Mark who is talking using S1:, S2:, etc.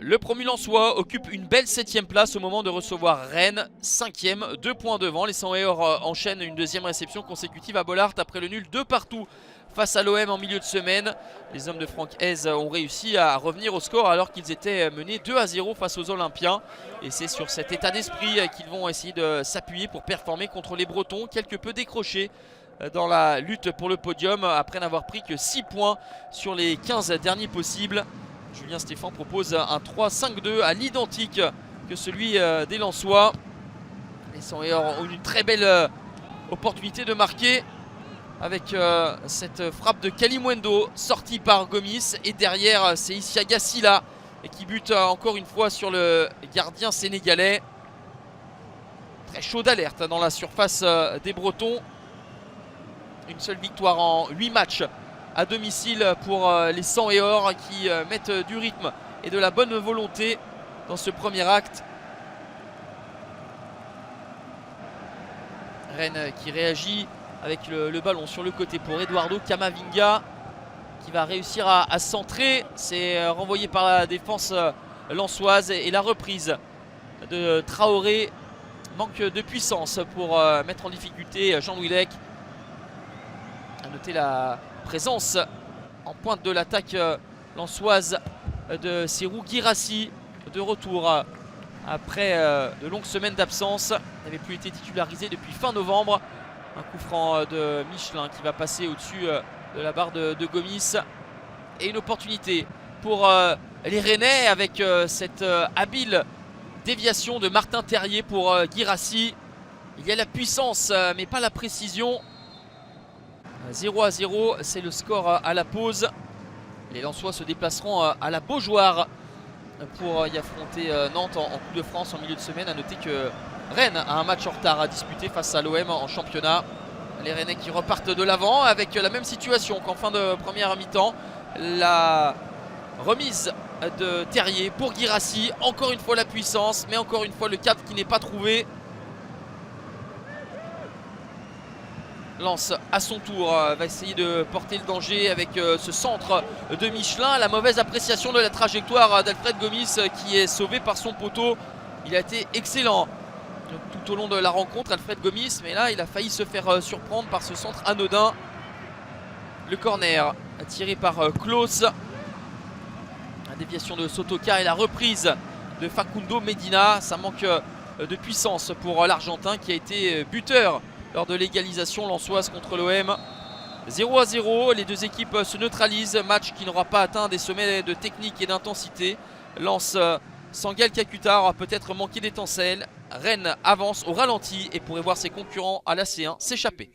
S1: Le promu Lensois occupe une belle 7ème place au moment de recevoir Rennes, 5ème, 2 points devant. Les Sanhéors enchaînent une deuxième réception consécutive à Bollaert après le nul 2 partout face à l'OM en milieu de semaine. Les hommes de Franck Hez ont réussi à revenir au score alors qu'ils étaient menés 2-0 face aux Olympiens. Et c'est sur cet état d'esprit qu'ils vont essayer de s'appuyer pour performer contre les Bretons, quelque peu décrochés dans la lutte pour le podium après n'avoir pris que 6 points sur les 15 derniers possibles. Julien Stéphan propose un 3-5-2 à l'identique que celui des Lensois. Les Sanhéors ont une très belle opportunité de marquer avec cette frappe de Kalimwendo sortie par Gomis. Et derrière, c'est Isiaga Silla qui bute encore une fois sur le gardien sénégalais. Très chaud d'alerte dans la surface des Bretons. Une seule victoire en 8 matchs à domicile pour les Sanhéors qui mettent du rythme et de la bonne volonté dans ce premier acte. Rennes qui réagit avec le ballon sur le côté pour Eduardo Camavinga qui va réussir à centrer. C'est renvoyé par la défense lensoise et la reprise de Traoré manque de puissance pour mettre en difficulté Jean-Louis Lec. A noter la présence en pointe de l'attaque lensoise de Serhou Guirassy, de retour après de longues semaines d'absence. Il n'avait plus été titularisé depuis fin novembre. Un coup franc de Michelin qui va passer au-dessus de la barre de Gomis. Et une opportunité pour les Rennais avec cette habile déviation de Martin Terrier pour Guirassy. Il y a la puissance mais pas la précision. 0-0, c'est le score à la pause. Les Lensois se déplaceront à la Beaujoire pour y affronter Nantes en Coupe de France en milieu de semaine. A noter que Rennes a un match en retard à disputer face à l'OM en championnat. Les Rennais qui repartent de l'avant avec la même situation qu'en fin de première mi-temps. La remise de Terrier pour Guirassy. Encore une fois la puissance, mais encore une fois le cadre qui n'est pas trouvé. Lens à son tour va essayer de porter le danger avec ce centre de Michelin. La mauvaise appréciation de la trajectoire d'Alfred Gomis qui est sauvé par son poteau. Il a été excellent tout au long de la rencontre, Alfred Gomis, mais là il a failli se faire surprendre par ce centre anodin. Le corner tiré par Klaus. La déviation de Sotoka et la reprise de Facundo Medina. Ça manque de puissance pour l'Argentin qui a été buteur lors de l'égalisation lensoise contre l'OM. 0-0, les deux équipes se neutralisent. Match qui n'aura pas atteint des sommets de technique et d'intensité. Lens sans Gaël Kakuta aura peut-être manqué d'étincelles. Rennes avance au ralenti et pourrait voir ses concurrents à la C1 s'échapper.